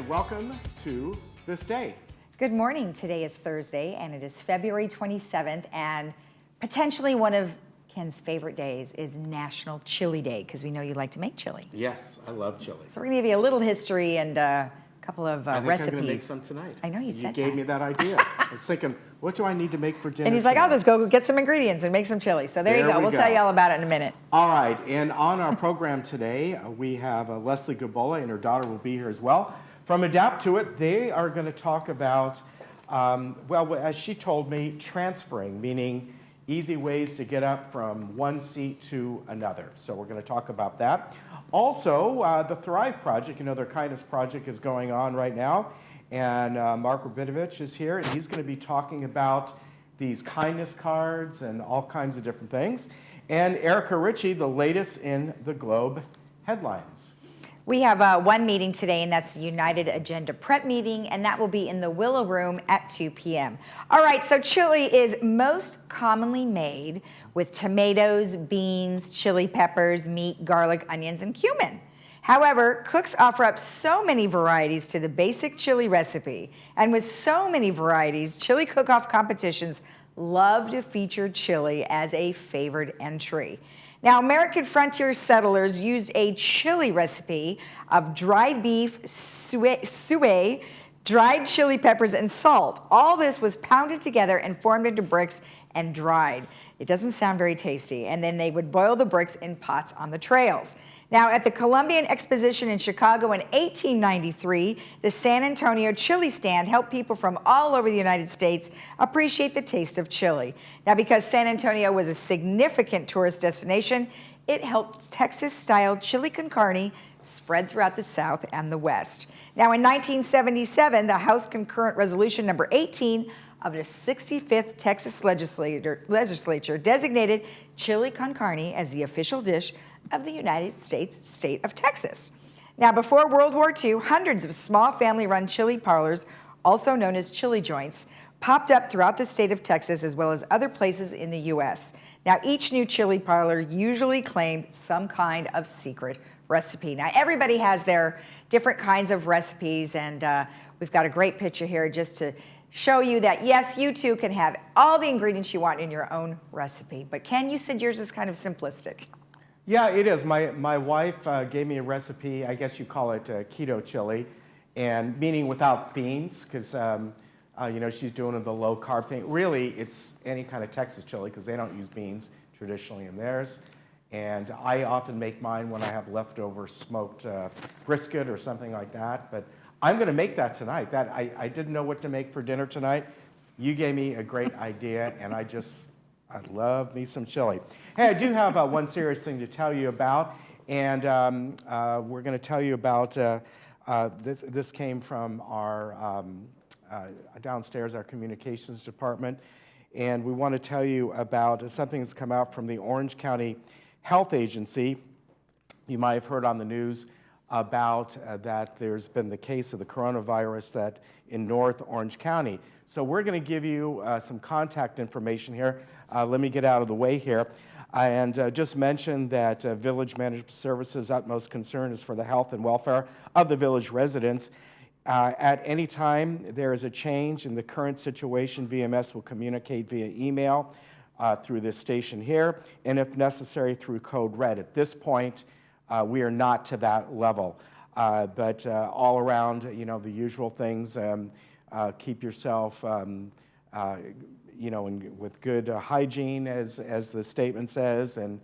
and welcome to This Day. Good morning. Today is Thursday, and it is February 27th, and potentially one of Ken's favorite days is National Chili Day, because we know you like to make chili. Yes, I love chili. So we're going to give you a little history and a couple of I think recipes. I'm going to make some tonight. I know you said that. You gave me that idea. I was thinking, what do I need to make for dinner And he's like, tonight? I'll just go get some ingredients and make some chili. So there you go. We'll tell you all about it in a minute. All right, and on our program today, we have Leslie Gabola, and her daughter will be here as well. From Adapt to It, they are going to talk about, well, as she told me, transferring, meaning easy ways to get up from one seat to another. So we're going to talk about that. Also, the Thrive Project, you know, their Kindness Project is going on right now. And Mark Rabinovich is here, and he's going to be talking about these kindness cards and all kinds of different things. And Erica Ritchie, the latest in the Globe headlines. We have one meeting today, and that's the United Agenda Prep meeting, and that will be in the Willow Room at 2 p.m. All right, so chili is most commonly made with tomatoes, beans, chili peppers, meat, garlic, onions, and cumin. However, cooks offer up so many varieties to the basic chili recipe, and with so many varieties, chili cook-off competitions love to feature chili as a favored entry. Now, American frontier settlers used a chili recipe of dried beef, suet, dried chili peppers, and salt. All this was pounded together and formed into bricks and dried. It doesn't sound very tasty. And then they would boil the bricks in pots on the trails. Now, at the Columbian Exposition in Chicago in 1893, the San Antonio Chili Stand helped people from all over the United States appreciate the taste of chili. Now, because San Antonio was a significant tourist destination, it helped Texas-style chili con carne spread throughout the South and the West. Now, in 1977, the House Concurrent Resolution number 18 of the 65th Texas legislature designated chili con carne as the official dish of the United States state of Texas. Now, before World War II, hundreds of small family-run chili parlors, also known as chili joints, popped up throughout the state of Texas as well as other places in the U.S. Now, each new chili parlor usually claimed some kind of secret recipe. Now, everybody has their different kinds of recipes, and we've got a great picture here just to show you that, yes, you too can have all the ingredients you want in your own recipe. But Ken, you said yours is kind of simplistic. Yeah, it is. My wife gave me a recipe, I guess you call it keto chili, and meaning without beans, because you know, she's doing the low carb thing. Really, it's any kind of Texas chili, because they don't use beans traditionally in theirs. And I often make mine when I have leftover smoked brisket or something like that. But I'm going to make that tonight. I didn't know what to make for dinner tonight. You gave me a great idea, and I love me some chili. Hey, I do have one serious thing to tell you about, and we're going to tell you about this came from our downstairs, our communications department, and we want to tell you about something that's come out from the Orange County Health Agency. You might have heard on the news about that there's been the case of the coronavirus that in North Orange County. So we're going to give you some contact information here. Let me get out of the way here. And just mention that Village Management Services' utmost concern is for the health and welfare of the village residents. At any time there is a change in the current situation, VMS will communicate via email through this station here, and if necessary through code red. At this point, we are not to that level. But all around, you know, the usual things, keep yourself you know, with good hygiene, as the statement says, and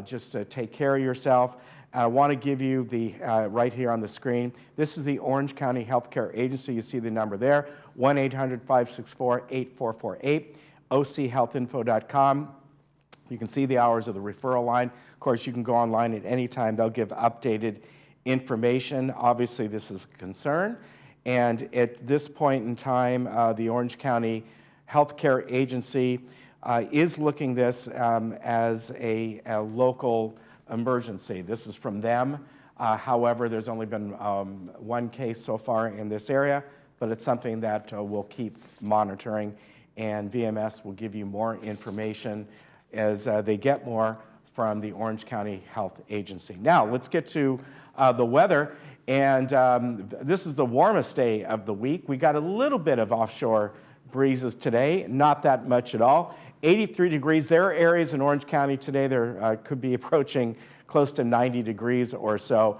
just take care of yourself. I want to give you the, right here on the screen, this is the Orange County Healthcare Agency. You see the number there, 1-800-564-8448, ochealthinfo.com. You can see the hours of the referral line. Of course, you can go online at any time. They'll give updated information. Obviously, this is a concern. And at this point in time, the Orange County Healthcare Agency is looking this as a local emergency. This is from them. However, there's only been one case so far in this area, but it's something that we'll keep monitoring, and VMS will give you more information as they get more from the Orange County Health Agency. Now, let's get to the weather. And this is the warmest day of the week. We got a little bit of offshore breezes today, not that much at all. 83 degrees. There are areas in Orange County today that could be approaching close to 90 degrees or so.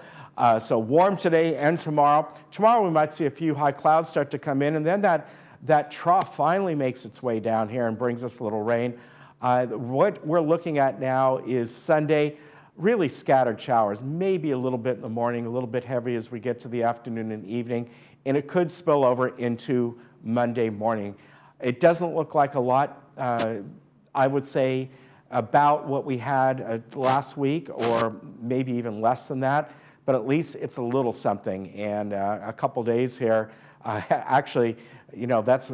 So warm today and tomorrow. Tomorrow we might see a few high clouds start to come in, and then that trough finally makes its way down here and brings us a little rain. What we're looking at now is Sunday, really scattered showers, maybe a little bit in the morning, a little bit heavy as we get to the afternoon and evening, and it could spill over into Monday morning. It doesn't look like a lot, I would say, about what we had last week, or maybe even less than that, but at least it's a little something. And a couple days here, actually, you know, that's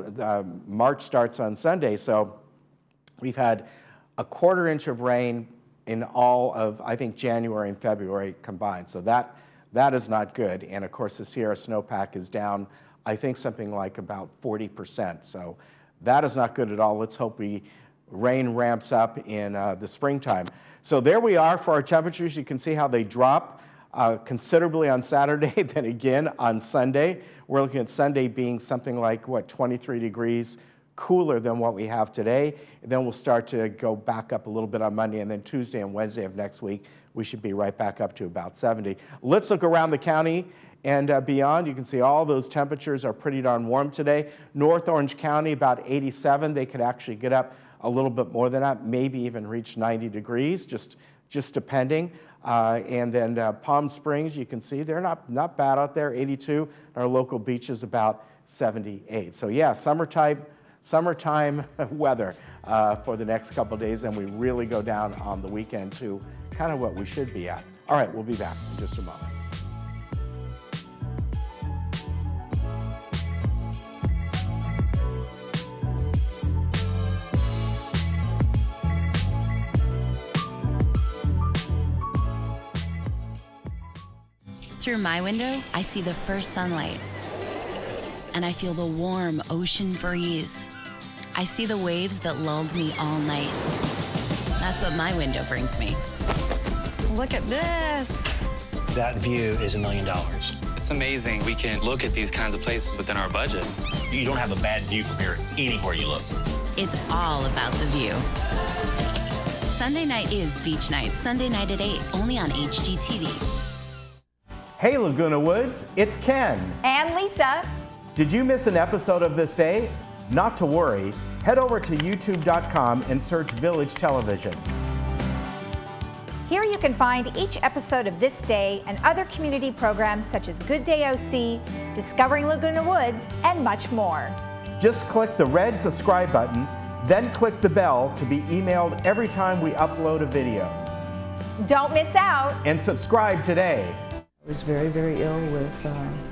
March starts on Sunday, so we've had a 1/4 inch of rain in all of, I think, January and February combined. So that is not good. And of course, the Sierra snowpack is down, I think, something like about 40%. So that is not good at all. Let's hope rain ramps up in the springtime. So there we are for our temperatures. You can see how they drop considerably on Saturday, then again on Sunday. We're looking at Sunday being something like, 23 degrees cooler than what we have today. And then we'll start to go back up a little bit on Monday, and then Tuesday and Wednesday of next week, we should be right back up to about 70. Let's look around the county and beyond. You can see all those temperatures are pretty darn warm today. North Orange County, about 87. They could actually get up a little bit more than that, maybe even reach 90 degrees, just depending. And then Palm Springs, you can see they're not bad out there, 82. Our local beach is about 78. So yeah, summertime weather for the next couple of days, and we really go down on the weekend to kind of what we should be at. All right, we'll be back in just a moment. Through my window, I see the first sunlight, and I feel the warm ocean breeze. I see the waves that lulled me all night. That's what my window brings me. Look at this. That view is $1 million. It's amazing. We can look at these kinds of places within our budget. You don't have a bad view from here anywhere you look. It's all about the view. Sunday night is beach night. Sunday night at 8, only on HGTV. Hey Laguna Woods, it's Ken. And Lisa. Did you miss an episode of This Day? Not to worry. Head over to youtube.com and search Village Television. Here you can find each episode of This Day and other community programs such as Good Day OC, Discovering Laguna Woods, and much more. Just click the red subscribe button, then click the bell to be emailed every time we upload a video. Don't miss out. And subscribe today. I was very, very ill with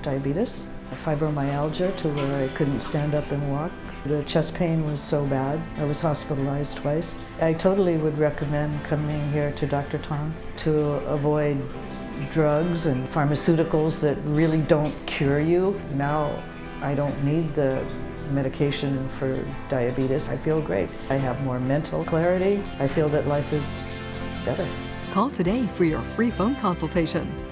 diabetes, fibromyalgia to where I couldn't stand up and walk. The chest pain was so bad, I was hospitalized twice. I totally would recommend coming here to Dr. Tom to avoid drugs and pharmaceuticals that really don't cure you. Now I don't need the medication for diabetes. I feel great. I have more mental clarity. I feel that life is better. Call today for your free phone consultation.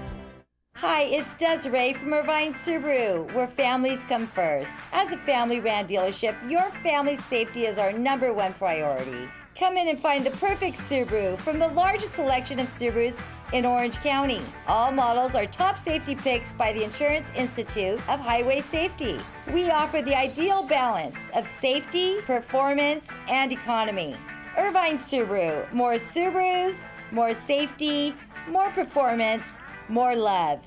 Hi, it's Desiree from Irvine Subaru, where families come first. As a family-ran dealership, your family's safety is our #1 priority. Come in and find the perfect Subaru from the largest selection of Subarus in Orange County. All models are top safety picks by the Insurance Institute of Highway Safety. We offer the ideal balance of safety, performance, and economy. Irvine Subaru, more Subarus, more safety, more performance, more love.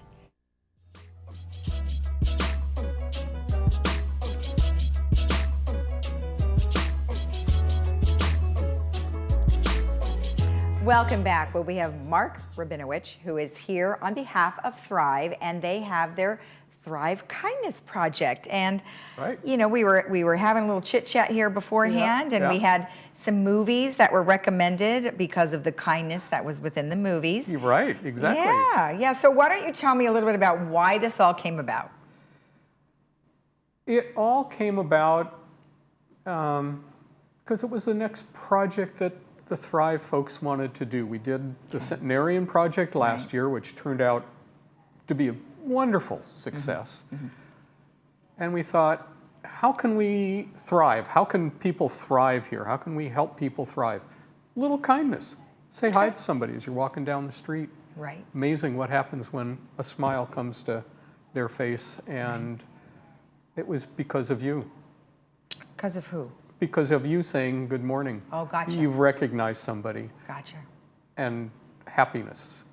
Welcome back. Well, we have Mark Rabinowitz, who is here on behalf of Thrive, and they have their Thrive Kindness Project. And right. You know, we were having a little chit chat here beforehand, and we had some movies that were recommended because of the kindness that was within the movies. You're right, exactly. Yeah. So why don't you tell me a little bit about why this all came about? It all came about because it was the next project that the Thrive folks wanted to do. We did the Centenarian Project last year, which turned out to be a wonderful success. And we thought, how can we thrive? How can people thrive here? How can we help people thrive? Little kindness. Say hi to somebody as you're walking down the street. Right. Amazing what happens when a smile comes to their face, and it was because of you. Because of who? Because of you saying good morning. Oh, gotcha. You've recognized somebody, Gotcha. and happiness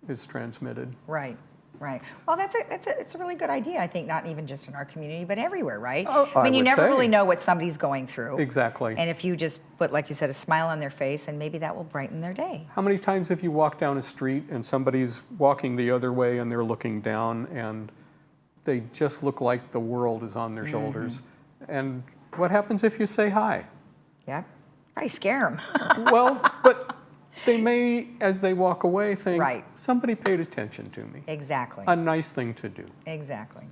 is transmitted. Right. Right. Well, it's a really good idea. I think not even just in our community, but everywhere, right? Oh, I mean, I you would never say. really know what somebody's going through. Exactly. And if you just put, like you said, a smile on their face, and maybe that will brighten their day. How many times have you walked down a street and somebody's walking the other way and they're looking down and they just look like the world is on their shoulders? And what happens if you say hi? Yeah. Probably scare them. Well, but they may, as they walk away, think, Right. somebody paid attention to me. Exactly. A nice thing to do. Exactly.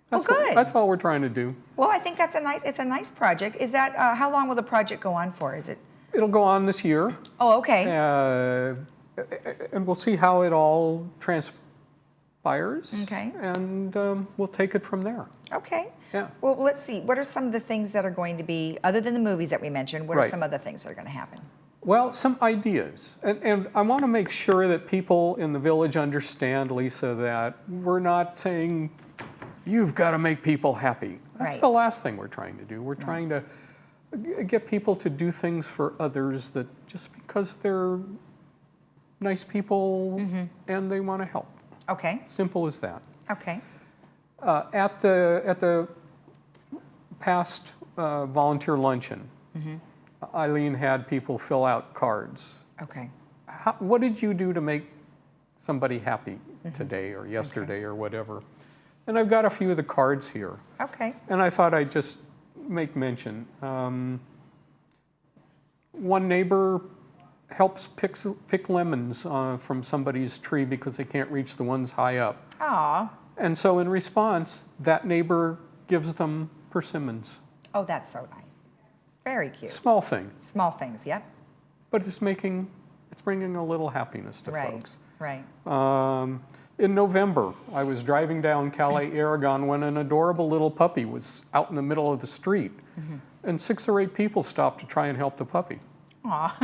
That's Well, good. That's all we're trying to do. Well, I think it's a nice project. Is that, how long will the project go on for? Is it? It'll go on this year, Oh, okay. and we'll see how it all transpires. Okay. And we'll take it from there. Okay. Yeah. Well, let's see. What are some of the things that are going to be, other than the movies that we mentioned, what are Right. some other things that are going to happen? Well, some ideas. And I want to make sure that people in the village understand, Lisa, that we're not saying, you've got to make people happy. That's Right. the last thing we're trying to do. We're trying to get people to do things for others that just because they're nice people and they want to help. Okay. Simple as that. Okay. At the past volunteer luncheon, Eileen had people fill out cards. Okay. What did you do to make somebody happy today or yesterday or whatever? And I've got a few of the cards here. Okay. And I thought I'd just make mention. One neighbor helps pick lemons from somebody's tree because they can't reach the ones high up. Aw. And so in response, that neighbor gives them persimmons. Oh, that's so nice. Very cute. Small thing, Small things, yep. but it's bringing a little happiness to Right. folks. Right. In November, I was driving down Calais, Aragon, when an adorable little puppy was out in the middle of the street. And 6 or 8 people stopped to try and help the puppy. Aw.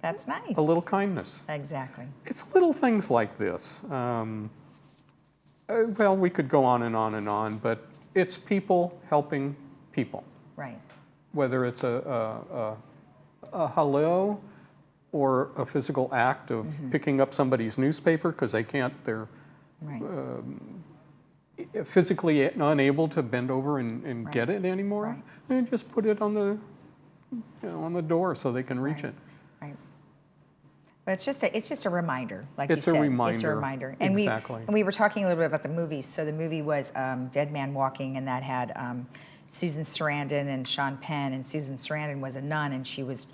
That's nice. A little kindness. Exactly. It's little things like this. Well, we could go on and on and on, but it's people helping people. Right. Whether it's a hello or a physical act of picking up somebody's newspaper because they can't, they're Right. physically unable to bend over and get it anymore. Right. And just put it on the door so they can reach it. Right. But it's just a reminder, like It's you a said. It's a reminder. reminder. And Exactly. we were talking a little bit about the movies. So the movie was Dead Man Walking, and that had Susan Sarandon and Sean Penn. And Susan Sarandon was a nun, and she was,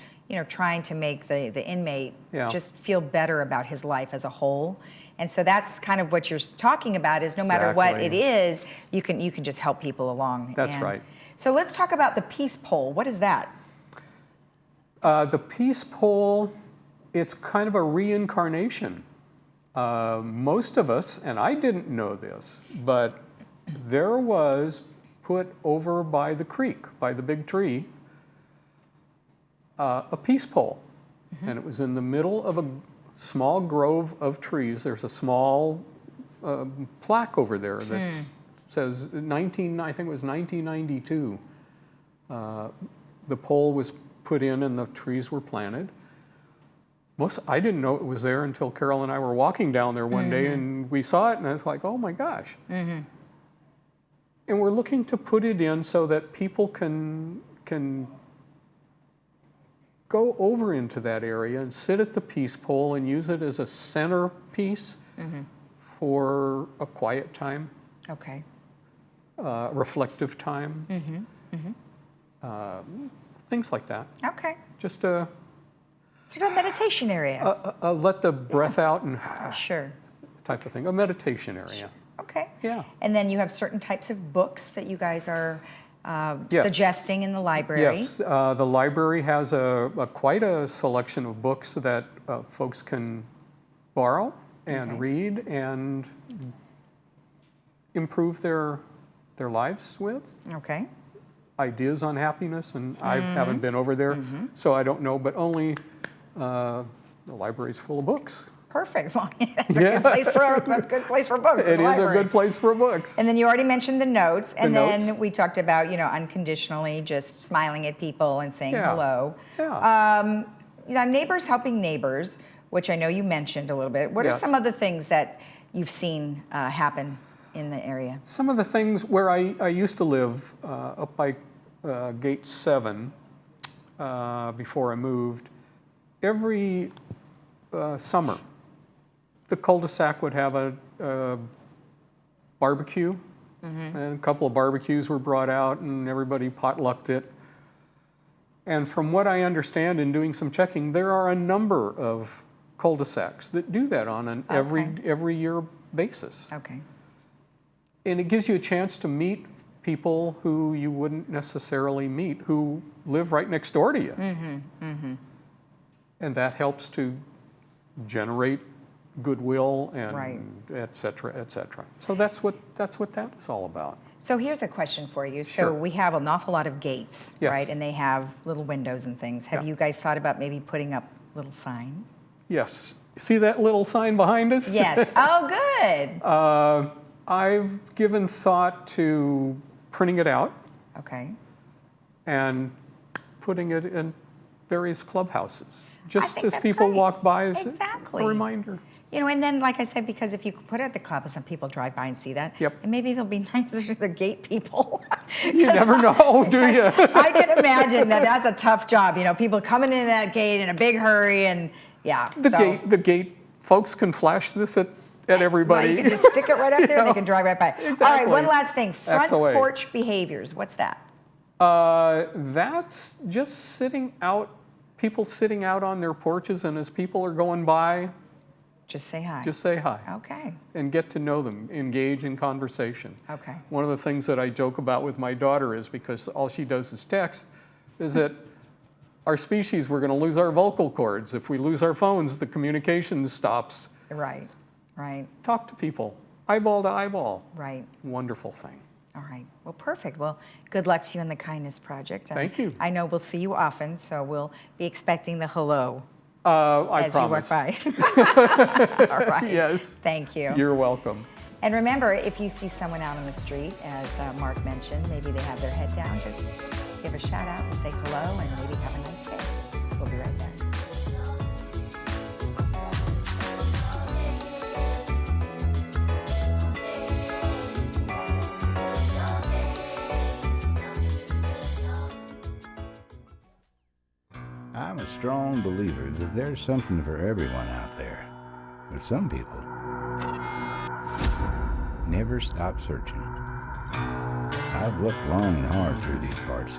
trying to make the inmate Yeah. just feel better about his life as a whole. And so that's kind of what you're talking about, is no matter what it Exactly. is, you can just help people along. That's And right. So let's talk about the peace pole. What is that? The peace pole, it's kind of a reincarnation. Most of us, and I didn't know this, but there was put over by the creek, by the big tree, a peace pole. And it was in the middle of a small grove of trees. There's a small plaque over there that says I think it was 1992. The pole was put in and the trees were planted. I didn't know it was there until Carol and I were walking down there one day and we saw it and I was like, oh my gosh. And we're looking to put it in so that people can go over into that area and sit at the peace pole and use it as a centerpiece for a quiet time, Okay. reflective time, things like that. Okay. Just Sort of a meditation area. let the breath out and Sure. type of thing, a meditation area. Okay. Yeah. And then you have certain types of books that you guys are Yes. suggesting in the library. Yes, the library has quite a selection of books that folks can borrow and Okay. read and improve their lives with. Okay. Ideas on happiness, and I haven't been over there, so I don't know, but only the library's full of books. Perfect. Well, that's a good place for that's a good place for books. It the is library. a good place for books. And then you already mentioned the notes, and The then notes. we talked about, you know, unconditionally just smiling at people and saying Yeah. hello. Yeah. You know, neighbors helping neighbors, which I know you mentioned a little bit. What are Yes. some of the things that you've seen happen in the area? Some of the things where I used to live up by Gate 7 before I moved, every summer, the cul-de-sac would have a barbecue, and a couple of barbecues were brought out, and everybody potlucked it. And from what I understand in doing some checking, there are a number of cul-de-sacs that do that on an every year basis. Okay. And it gives you a chance to meet people who you wouldn't necessarily meet, who live right next door to you. And that helps to generate goodwill and Right. et cetera, et cetera. So that's what that is all about. So here's a question for you. Sure. So we have an awful lot of gates, Yes. right? And they have little windows and things. Have Yeah. you guys thought about maybe putting up little signs? Yes. See that little sign behind us? Yes. Oh, good. I've given thought to printing it out Okay. and putting it in various clubhouses, just think as that's people great. walk by as Exactly. a reminder. You know, and then, like I said, because if you put it at the club, some people drive by and see that, Yep. and maybe they'll be nicer to the gate people. You never know, do you? I can imagine that that's a tough job. You know, people coming in that gate in a big hurry, and yeah. The gate folks can flash this at Well, everybody. you can just stick it right up there, and they can drive right by. All right, Exactly. one last thing: front That's the way. porch behaviors. What's that? That's just sitting out, people sitting out on their porches, and as people are going by, Just say hi. just say hi Okay. and get to know them, engage in conversation. Okay. One of the things that I joke about with my daughter is, because all she does is text, is that our species, we're going to lose our vocal cords. If we lose our phones, the communication stops. Right. Right. Talk to people, eyeball to eyeball. Right. Wonderful thing. All right. Well, perfect. Well, good luck to you in the Kindness Project. Thank you. I know we'll see you often, so we'll be expecting the hello I as promise. you walk by. All right. Yes. Thank you. You're welcome. And remember, if you see someone out on the street, as Mark mentioned, maybe they have their head down, just give a shout out and say hello and maybe have a nice day. We'll be right back. I'm a strong believer that there's something for everyone out there. But some people never stop searching. I've looked long and hard through these parts,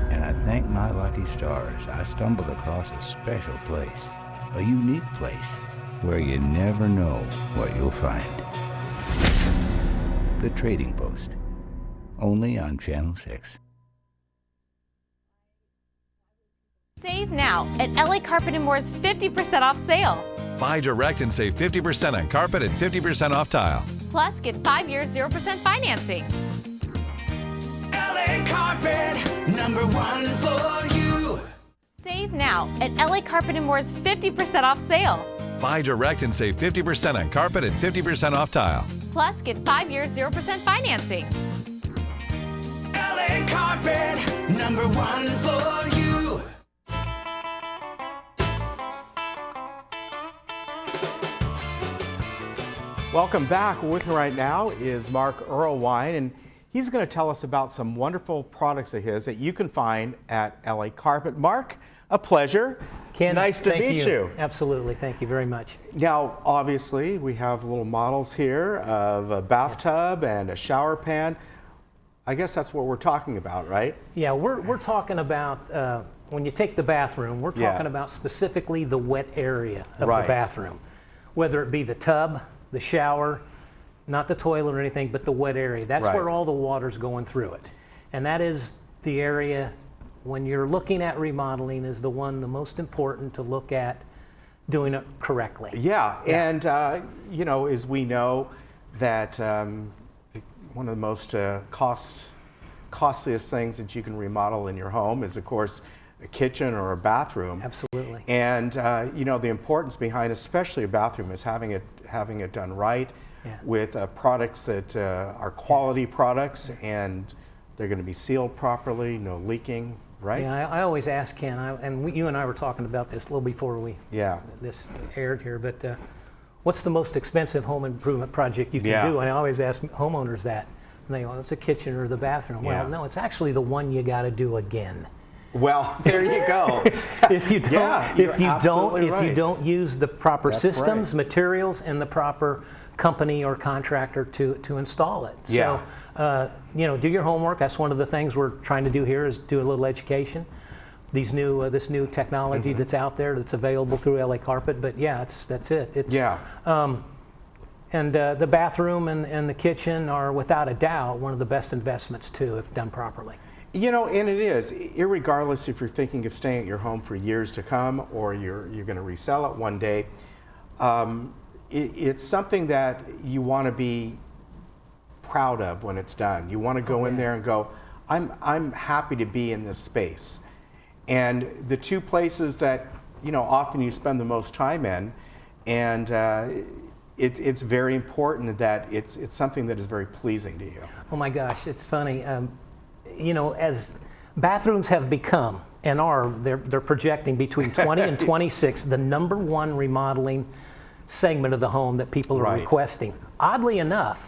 and I thank my lucky stars I stumbled across a special place, a unique place, where you never know what you'll find. The Trading Post, only on Channel 6. Save now at LA Carpet & More's 50% off sale. Buy direct and save 50% on carpet and 50% off tile. Plus, get 5 years 0% financing. LA Carpet, #1 for you. Save now at LA Carpet & More's 50% off sale. Buy direct and save 50% on carpet and 50% off tile. Plus, get 5 years 0% financing. LA Carpet, #1 for you. Welcome back. With me right now is Mark Earlwine, and he's going to tell us about some wonderful products of his that you can find at LA Carpet. Mark, a pleasure. Ken, nice to meet you. Absolutely. Thank you very much. Now, obviously, we have little models here of a bathtub and a shower pan. I guess that's what we're talking about, right? Yeah, we're talking about, when you take the bathroom, we're talking about specifically the wet area of the bathroom. Whether it be the tub, the shower, not the toilet or anything, but the wet area. That's where all the water's going through it. And that is the area, when you're looking at remodeling, is the one the most important to look at doing it correctly. Yeah, and you know, as we know that one of the most costliest things that you can remodel in your home is, of course, a kitchen or a bathroom. Absolutely. And you know, the importance behind especially a bathroom is having it done right, with products that are quality products, and they're going to be sealed properly, no leaking, right? Yeah, I always ask Ken, you and I were talking about this a little before this aired here, but what's the most expensive home improvement project you can do? And I always ask homeowners that. And they go, it's a kitchen or the bathroom. Well, no, it's actually the one you got to do again. Well, there you go. If you don't use the proper systems, materials, and the proper company or contractor to install it. Yeah. So, you know, do your homework. That's one of the things we're trying to do here, is do a little education. This new technology that's out there that's available through LA Carpet. But yeah, that's it. And the bathroom and the kitchen are without a doubt one of the best investments too, if done properly. You know, and it is, irregardless if you're thinking of staying at your home for years to come or you're going to resell it one day. It's something that you want to be proud of when it's done. You want to go in there and go, I'm happy to be in this space. And the two places that, you know, often you spend the most time in, and it's very important that it's something that is very pleasing to you. Oh my gosh, it's funny. You know, as bathrooms have become and they're projecting between 20 and 26, the #1 remodeling segment of the home that people are requesting. Oddly enough,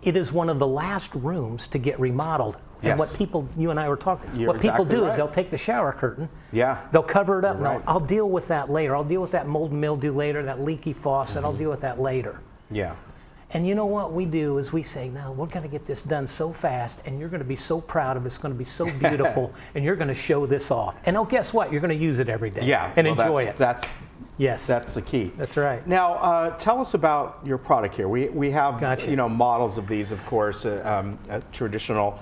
it is one of the last rooms to get remodeled. And what people, you and I were talking, what people do is they'll take the shower curtain, they'll cover it up. No, I'll deal with that later. I'll deal with that mold and mildew later, that leaky faucet, I'll deal with that later. Yeah. And you know what we do is we say, no, we're going to get this done so fast, and you're going to be so proud of it. It's going to be so beautiful, and you're going to show this off. And oh, guess what? You're going to use it every day and enjoy it. That's the key. That's right. Now, tell us about your product here. We have you know, models of these, of course, a traditional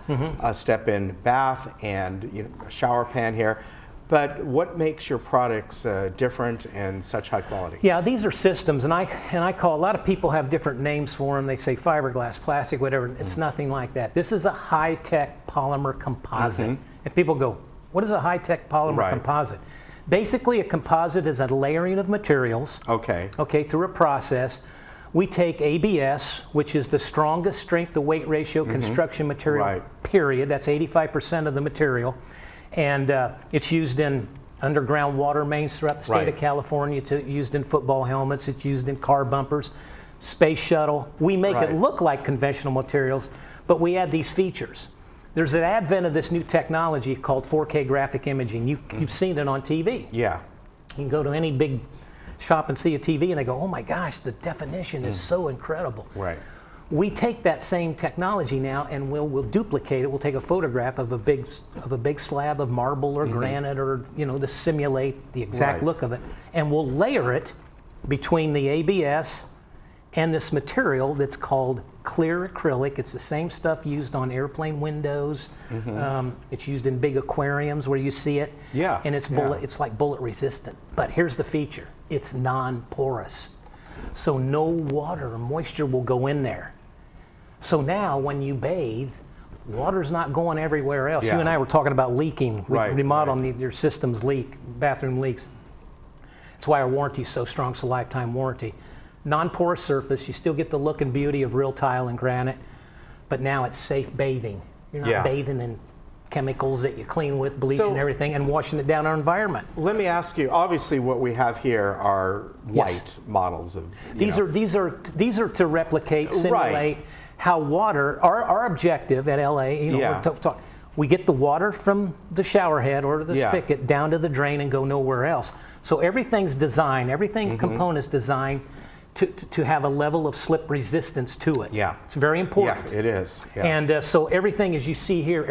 step-in bath and, you know, a shower pan here. But what makes your products different and such high quality? Yeah, these are systems, and I call, a lot of people have different names for them. They say fiberglass, plastic, whatever. It's nothing like that. This is a high-tech polymer composite. And people go, what is a high-tech polymer composite? Basically, a composite is a layering of materials. Okay, through a process. We take ABS, which is the strongest strength to weight ratio construction material, period. That's 85% of the material. And it's used in underground water mains throughout the state of California. It's used in football helmets. It's used in car bumpers, space shuttle. We make it look like conventional materials, but we add these features. There's an advent of this new technology called 4K graphic imaging. You've seen it on TV. Yeah. You can go to any big shop and see a TV, and they go, oh my gosh, the definition is so incredible. Right. We take that same technology now and we'll duplicate it. We'll take a photograph of a big slab of marble or granite, or, you know, to simulate the exact look of it, and we'll layer it between the ABS and this material that's called clear acrylic. It's the same stuff used on airplane windows. It's used in big aquariums where you see it. Yeah. And it's like bullet resistant. But here's the feature: it's non-porous. So no water or moisture will go in there. So now when you bathe, water's not going everywhere else. You and I were talking about leaking. Remodeling your systems leak, bathroom leaks. That's why our warranty is so strong. It's a lifetime warranty. Non-porous surface, you still get the look and beauty of real tile and granite, but now it's safe bathing. You're not bathing in chemicals that you clean with, bleach and everything, and washing it down our environment. Let me ask you, obviously what we have here are white models of, these are to replicate, simulate how water, our objective at LA, you know, we get the water from the shower head or the spigot down to the drain and go nowhere else. So everything's designed, component's designed to have a level of slip resistance to it. Yeah. It's very important. Yeah, it is. Yeah. And so everything, as you see here,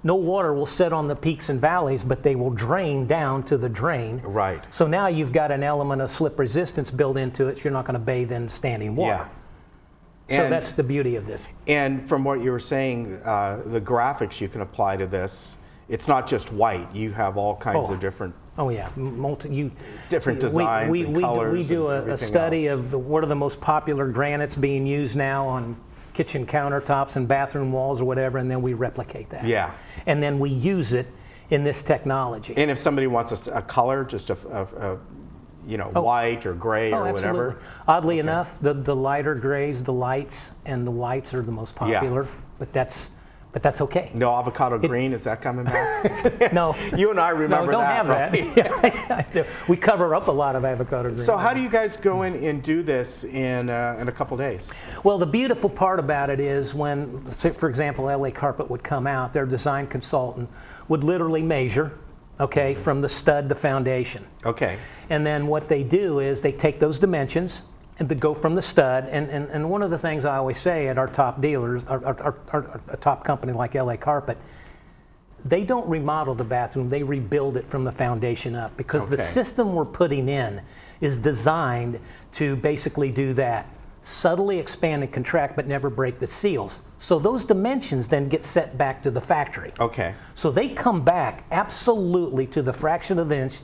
no water will sit on the peaks and valleys, but they will drain down to the drain. Right. So now you've got an element of slip resistance built into it. You're not going to bathe in standing water. Yeah. So that's the beauty of this. And from what you were saying, the graphics you can apply to this it's not just white. You have all kinds of different. Oh yeah, different designs and colors. We do and a study else. of what are the most popular granites being used now on kitchen countertops and bathroom walls or whatever, and then we replicate that. Yeah. And then we use it in this technology. And if somebody wants a color, just white or gray or whatever. Oddly enough, the lighter grays, the lights, and the whites are the most popular. Yeah. But that's okay. No avocado green, is that coming back? No. You and I remember don't that. Have right? that. Yeah, we cover up a lot of avocado green. So how do you guys go in and do this in a couple days? Well, the beautiful part about it is when, say, for example, LA Carpet would come out, their design consultant would literally measure, okay, from the stud to foundation. Okay. And then what they do is they take those dimensions and they go from the stud. And one of the things I always say at our top dealers, our top company like LA Carpet, they don't remodel the bathroom, they rebuild it from the foundation up, because the system we're putting in is designed to basically do that. Subtly expand and contract, but never break the seals. So those dimensions then get set back to the factory. Okay. So they come back absolutely to the fraction of an inch,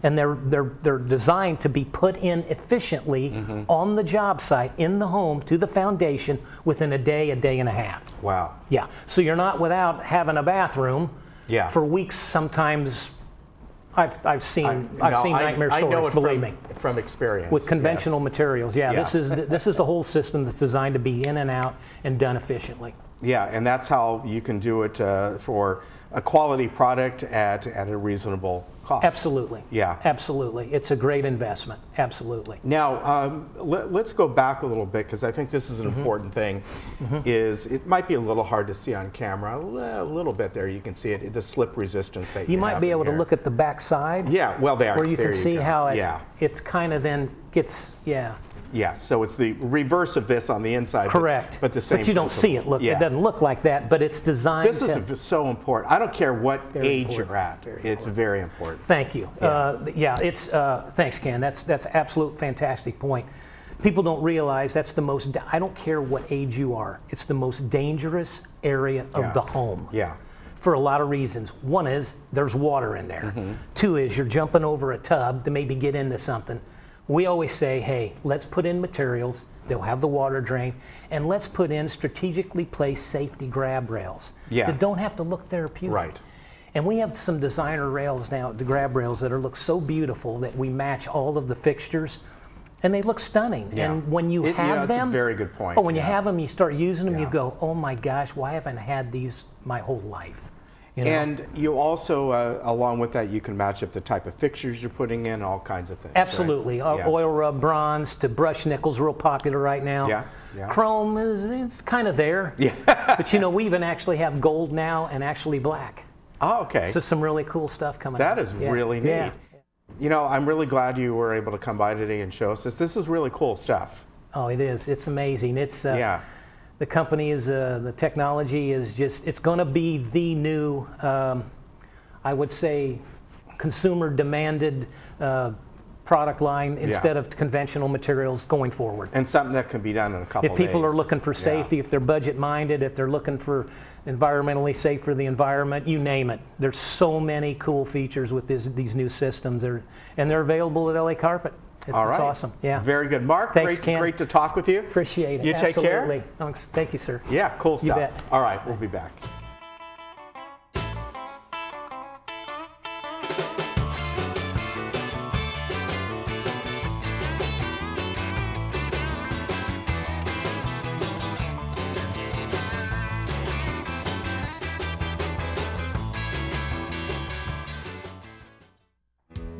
and they're designed to be put in efficiently on the job site, in the home, to the foundation within a day and a half. Wow. Yeah. So you're not without having a bathroom for weeks. Sometimes I've seen nightmare stories. I know it believe me, from experience with conventional materials. Yeah. Yeah. This is the whole system that's designed to be in and out and done efficiently. Yeah, and that's how you can do it for a quality product at a reasonable cost. Absolutely. Yeah. Absolutely. It's a great investment. Absolutely. Now, let's go back a little bit, because I think this is an important thing. Is it might be a little hard to see on camera, a little bit there. You can see it, the slip resistance that you might be able to look at the back side. Yeah, well, where you can see how it's kind of then gets Yeah, so it's the reverse of this on the inside. Correct. But the same. But you don't see it. Look, it doesn't look like that, but it's designed. This is so important. I don't care what age you're at. It's very important. Thank you. It's thanks, Ken. That's absolute fantastic point. People don't realize that's the most. I don't care what age you are. It's the most dangerous area of the home. Yeah. For a lot of reasons. One is there's water in there. Two is you're jumping over a tub to maybe get into something. We always say, hey, let's put in materials, they'll have the water drain, and let's put in strategically placed safety grab rails that don't have to look therapeutic. Right. And we have some designer rails now, the grab rails, that look so beautiful that we match all of the fixtures, and they look stunning. Yeah. And when you have them, that's a very good point. Oh, when you have them, you start using them, you go, oh my gosh, why haven't I had these my whole life? You know? And you also, along with that, you can match up the type of fixtures you're putting in, all kinds of things. Absolutely. Right? Oil rub bronze to brush nickel's real popular right now. Yeah. Chrome it's kind of there. Yeah. But we even actually have gold now and actually black. Oh, okay. So some really cool stuff coming That out. is really neat. Yeah. You know, I'm really glad you were able to come by today and show us this. This is really cool stuff. Oh, it is. It's amazing. It's the company is the technology is just, it's going to be the new I would say consumer demanded product line instead of conventional materials going forward. And something that can be done in a couple of days. If people are looking for safety, if they're budget minded, if they're looking for environmentally safe for the environment, you name it. There's so many cool features with these new systems, and they're available at LA Carpet. It's awesome. Yeah. Very good. Mark, Thanks, great to talk with you. Appreciate it. You take care. Thank you, sir. Yeah, cool stuff. You bet. All right, we'll be back.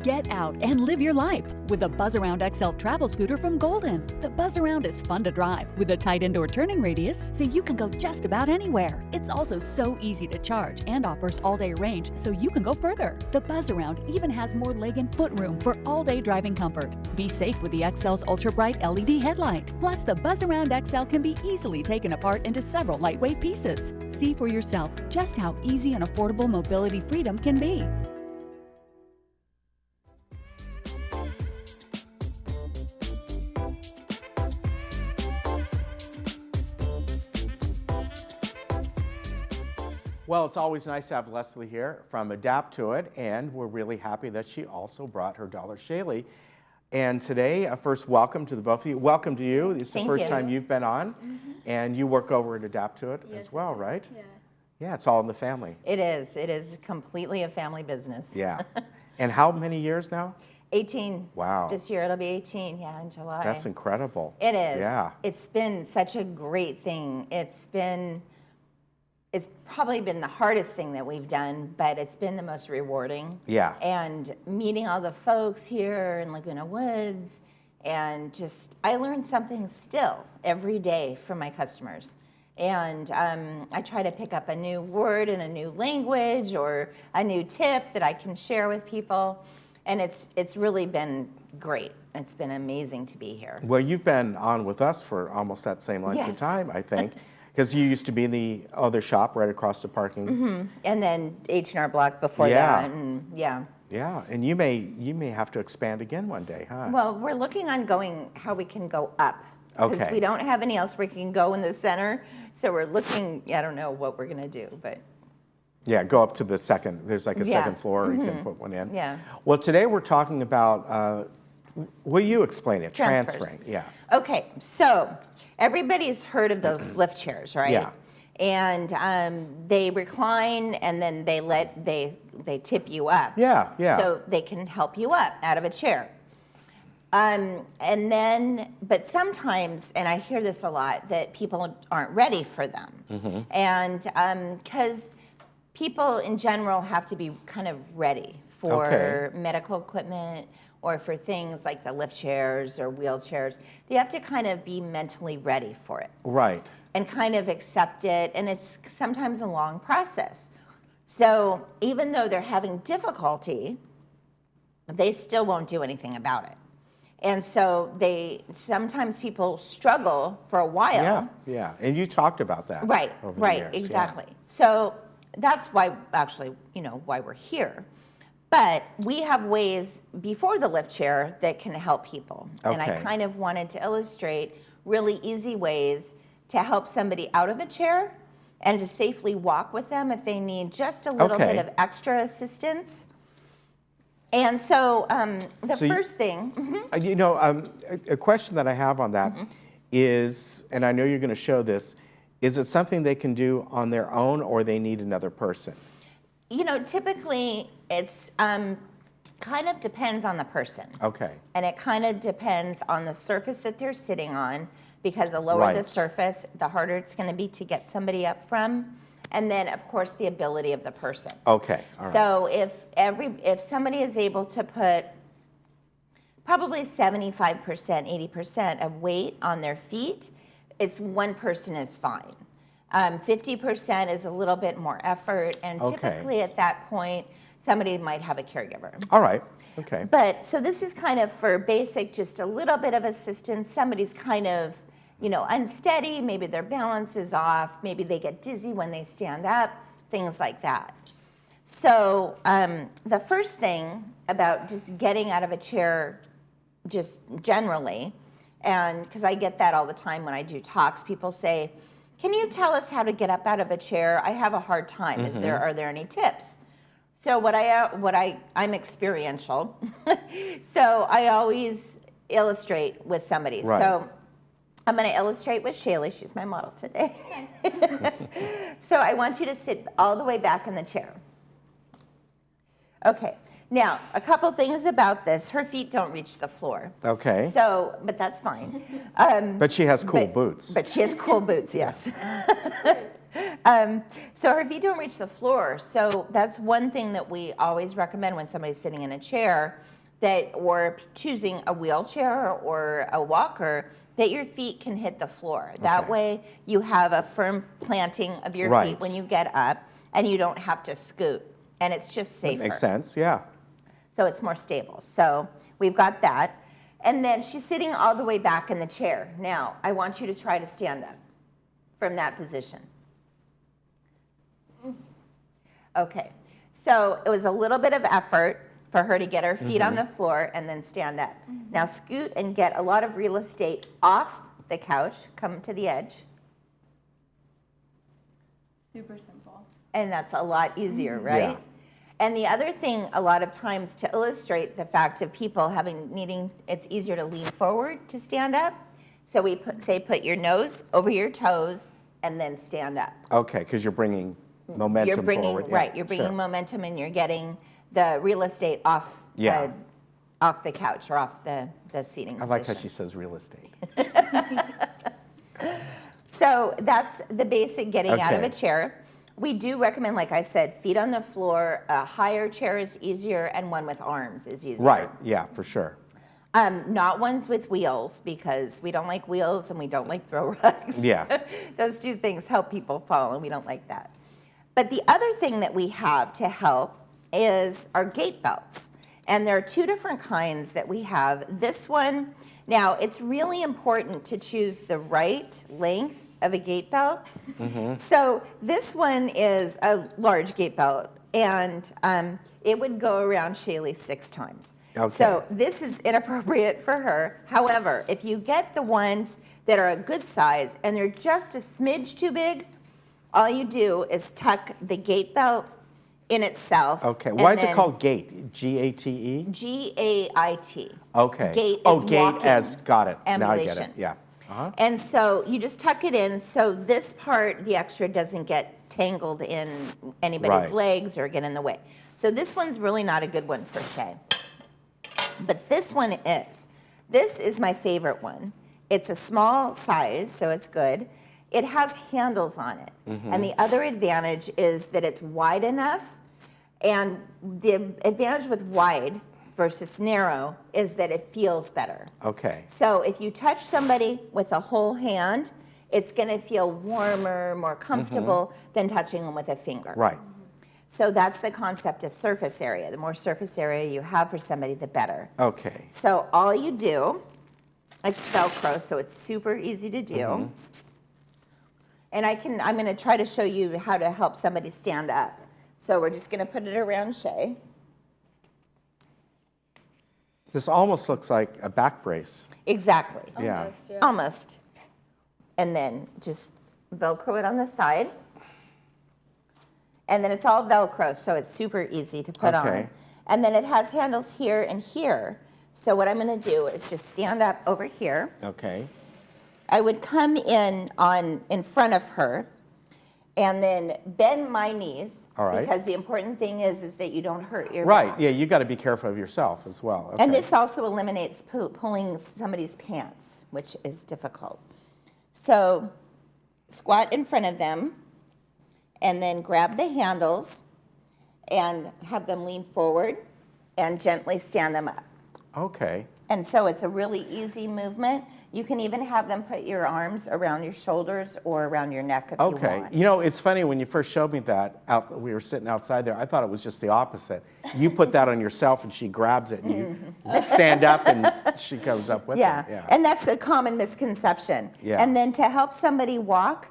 Get out and live your life with the Buzz Around XL travel scooter from Golden. The Buzz Around is fun to drive with a tight indoor turning radius so you can go just about anywhere. It's also so easy to charge and offers all-day range so you can go further. The Buzz Around even has more leg and foot room for all-day driving comfort. Be safe with the XL's ultra-bright LED headlight. Plus, the Buzz Around XL can be easily taken apart into several lightweight pieces. See for yourself just how easy and affordable mobility freedom can be. Well, it's always nice to have Leslie here from Adapt to It, and we're really happy that she also brought her Dollar Shaylee. And today, first, welcome to the both of you. Welcome to you. It's the first time you've been on, and you work over at Adapt to It as well, right? Yeah. Yeah, it's all in the family. It is. It is completely a family business. Yeah. And how many years now? 18. Wow. This year it'll be 18, yeah, in July. That's incredible. It is. Yeah. It's been such a great thing. It's probably been the hardest thing that we've done, but it's been the most rewarding. Yeah. And meeting all the folks here in Laguna Woods, and just, I learn something still every day from my customers. And I try to pick up a new word in a new language or a new tip that I can share with people. And it's really been great. It's been amazing to be here. Well, you've been on with us for almost that same length of time, I think, because you used to be in the other shop right across the parking. And then H&R Block before that. And yeah. Yeah, and you may have to expand again one day, huh? Well, we're looking on how we can go up. Because we don't have any else we can go in the center. So we're looking, I don't know what we're going to do, but. Yeah, go up to the second. There's like a second floor, you can put one in. Yeah. Well, today we're talking about, will you explain it? Transferring, yeah. Okay, so everybody's heard of those lift chairs, right? Yeah. And they recline and then they tip you up. Yeah, yeah. So they can help you up out of a chair. But sometimes, and I hear this a lot, that people aren't ready for them. And because people in general have to be kind of ready for medical equipment or for things like the lift chairs or wheelchairs. They have to kind of be mentally ready for it. Right. And kind of accept it, and it's sometimes a long process. So even though they're having difficulty, they still won't do anything about it. And so sometimes people struggle for a while. Yeah, yeah, and you talked about that. Right, over the right, years. exactly. So that's why, actually, why we're here. But we have ways before the lift chair that can help people. And I kind of wanted to illustrate really easy ways to help somebody out of a chair and to safely walk with them if they need just a little bit of extra assistance. And so first thing. A question that I have on that is, and I know you're going to show this, is it something they can do on their own or they need another person? Typically it's kind of depends on the person. Okay. And it kind of depends on the surface that they're sitting on, because the lower the surface, the harder it's going to be to get somebody up from. And then, of course, the ability of the person. Okay, all right. So if somebody is able to put probably 75%, 80% of weight on their feet, it's one person is fine. 50% is a little bit more effort, and typically at that point, somebody might have a caregiver. All right, okay. But, so this is kind of for basic, just a little bit of assistance. Somebody's kind of, unsteady, maybe their balance is off, maybe they get dizzy when they stand up, things like that. So the first thing about just getting out of a chair, just generally, and because I get that all the time when I do talks, people say, can you tell us how to get up out of a chair? I have a hard time. Are there any tips? So I'm experiential, so I always illustrate with somebody. Right. So I'm going to illustrate with Shaylee. She's my model today. So I want you to sit all the way back in the chair. Okay. Now, a couple things about this. Her feet don't reach the floor. Okay. So, but that's fine. But she has cool boots. But she has cool boots, yes. So her feet don't reach the floor. So that's one thing that we always recommend when somebody's sitting in a chair, or choosing a wheelchair or a walker, that your feet can hit the floor. That way you have a firm planting of your feet when you get up, and you don't have to scoot. And it's just safer. That makes sense, yeah. So it's more stable. So we've got that. And then she's sitting all the way back in the chair. Now, I want you to try to stand up from that position. Okay, so it was a little bit of effort for her to get her feet on the floor and then stand up. Now scoot and get a lot of real estate off the couch. Come to the edge. Super simple. And that's a lot easier, right? Yeah. And the other thing, a lot of times, to illustrate the fact of people it's easier to lean forward to stand up. So we put your nose over your toes and then stand up. Okay, because you're bringing momentum forward. Yeah, Right, you're bringing momentum and you're getting the real estate off off the couch or off the seating position. I like how she says real estate. So that's the basic getting out of a Okay. chair. We do recommend, like I said, feet on the floor. A higher chair is easier, and one with arms is easier. Right, yeah, for sure. Not ones with wheels, because we don't like wheels and we don't like throw rugs. Yeah. Those two things help people fall, and we don't like that. But the other thing that we have to help is our gait belts. And there are two different kinds that we have. This one, now it's really important to choose the right length of a gait belt. So this one is a large gait belt, and it would go around Shaylee 6 times. Okay. So this is inappropriate for her. However, if you get the ones that are a good size and they're just a smidge too big, all you do is tuck the gait belt in itself. Okay, why is it called gait? G-A-T-E? G-A-I-T. Okay. Gait is gait walking, as, got it. Now I get ambulation. it, yeah. And so you just tuck it in so this part, the extra, doesn't get tangled in anybody's Right. legs or get in the way. So this one's really not a good one for Shay. But this one is. This is my favorite one. It's a small size, so it's good. It has handles on it. And the other advantage is that it's wide enough. And the advantage with wide versus narrow is that it feels better. Okay. So if you touch somebody with a whole hand, it's going to feel warmer, more comfortable than touching them with a finger. Right. So that's the concept of surface area. The more surface area you have for somebody, the better. Okay. So all you do, it's Velcro, so it's super easy to do. And I'm going to try to show you how to help somebody stand up. So we're just going to put it around Shay. This almost looks like a back brace. Exactly. Yeah. Almost. And then just Velcro it on the side. And then it's all Velcro, so it's super easy to put on. And then it has handles here and here. So what I'm going to do is just stand up over here. Okay. I would come in front of her and then bend my knees. All right. Because the important thing is that you don't hurt your Right, back. yeah, you got to be careful of yourself as well. Okay. And this also eliminates pulling somebody's pants, which is difficult. So squat in front of them and then grab the handles and have them lean forward and gently stand them up. Okay. And so it's a really easy movement. You can even have them put your arms around your shoulders or around your neck if you want. You know, it's funny, when you first showed me that, we were sitting outside there, I thought it was just the opposite. You put that on yourself and she grabs it and you stand up and she goes up with it. Yeah, and that's a common misconception. Yeah. And then to help somebody walk,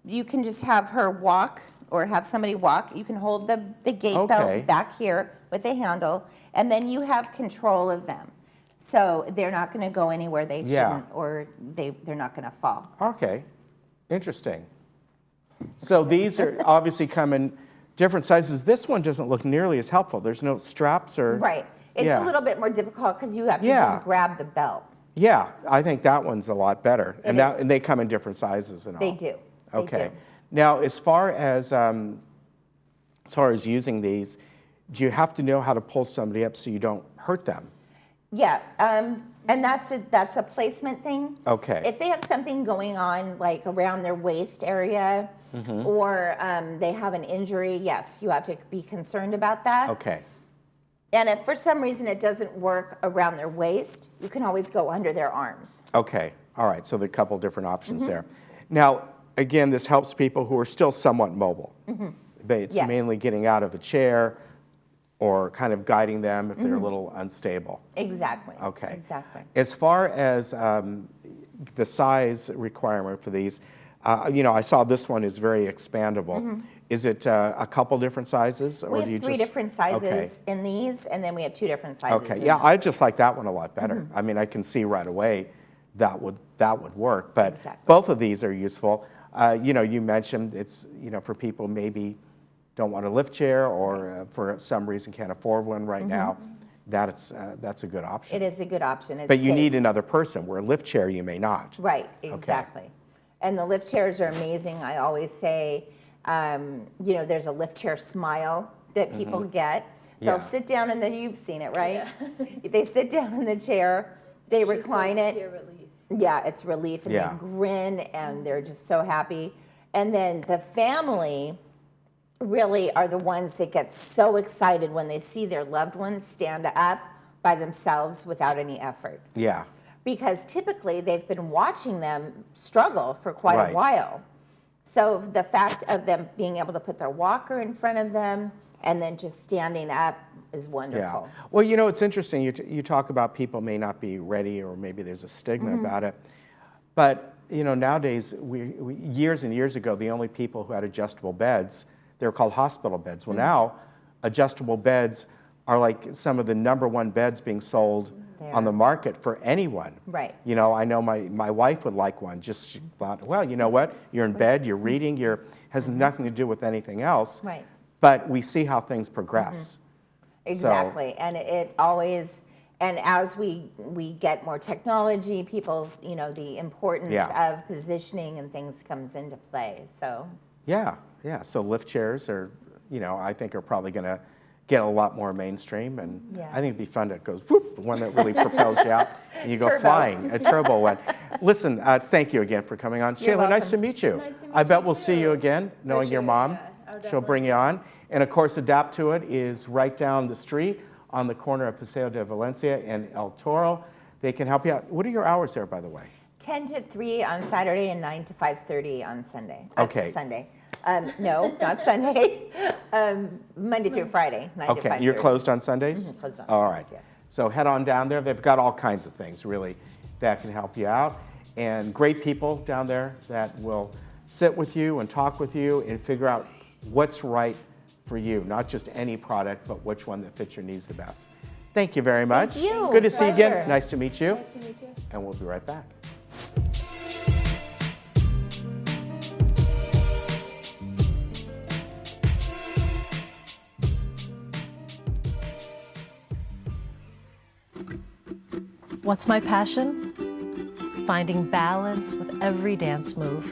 you can just have her walk or have somebody walk. You can hold the gate belt back here with a handle, and then you have control of them. So they're not going to go anywhere they shouldn't, or they're not going to fall. Okay, interesting. So these are obviously come in different sizes. This one doesn't look nearly as helpful. There's no straps or... Right. It's a little bit more difficult because you have to just grab the belt. Yeah, I think that one's a lot better. It is. And they come in different sizes and all. They do. Okay. Now, as far as using these, do you have to know how to pull somebody up so you don't hurt them? Yeah, and that's a placement thing. Okay. If they have something going on like around their waist area, or they have an injury, yes, you have to be concerned about that. Okay. And if for some reason it doesn't work around their waist, you can always go under their arms. Okay. All right. So there are a couple different options there. Now, again, this helps people who are still somewhat mobile. But it's mainly getting out of a chair or kind of guiding them if they're a little unstable. Exactly. Okay. Exactly. As far as the size requirement for these, you know, I saw this one is very expandable. Is it a couple different sizes? Or We do you have three just... different sizes in these, and then we have 2 different sizes. Okay, yeah, I just like that one a lot better. I mean, I can see right away that would work, but both of these are useful. You know, you mentioned it's, you know, for people maybe don't want a lift chair or for some reason can't afford one right now, that's a good option. It is a good option. It's But you safe. need another person, where a lift chair you may not. Right, exactly. And the lift chairs are amazing. I always say, you know, there's a lift chair smile that people get. They'll sit down and then you've seen it, right? They sit down in the chair, they recline it. Relief. Yeah, it's relief, and they grin, and they're just so happy. And then the family really are the ones that get so excited when they see their loved ones stand up by themselves without any effort. Yeah. Because typically they've been watching them struggle for quite a while. So the fact of them being able to put their walker in front of them and then just standing up is wonderful. Yeah. Well, you know, it's interesting. You talk about people may not be ready, or maybe there's a stigma about it. But, you know, nowadays, we years and years ago, the only people who had adjustable beds, they were called hospital beds. Well, now, adjustable beds are like some of the #1 beds being sold on the market for anyone. Right. You know, I know my wife would like one. Just she thought, well, you know what? You're in bed, you're reading, has nothing to do with anything else. Right. But we see how things progress. Exactly, and it always, and as we get more technology, people, you know, the importance of positioning and things comes into play, so. Yeah, so lift chairs are, you know, I think are probably gonna get a lot more mainstream, and I think it'd be fun that goes whoop, one that really propels you out, and you go flying, a turbo one. Listen, thank you again for coming on. Shayla, nice to meet you. Nice to meet I bet you we'll see you again, knowing your mom. She'll bring you on. And of course, Adapt to It is right down the street on the corner of Paseo de Valencia and El Toro. They can help you out. What are your hours there, by the way? 10 to 3 on Saturday and 9 to 5:30 on Sunday. Okay. Sunday. No, not Sunday. Monday through Friday, 9 to 5:30. Okay, you're closed on Sundays? Closed on All Sundays, right. yes. So head on down there. They've got all kinds of things, really, that can help you out. And great people down there that will sit with you and talk with you and figure out what's right for you, not just any product, but which one that fits your needs the best. Thank you very much. Thank you. Good to see you again. Pleasure. Nice to meet you. Nice to meet you. And we'll be right back. What's my passion? Finding balance with every dance move.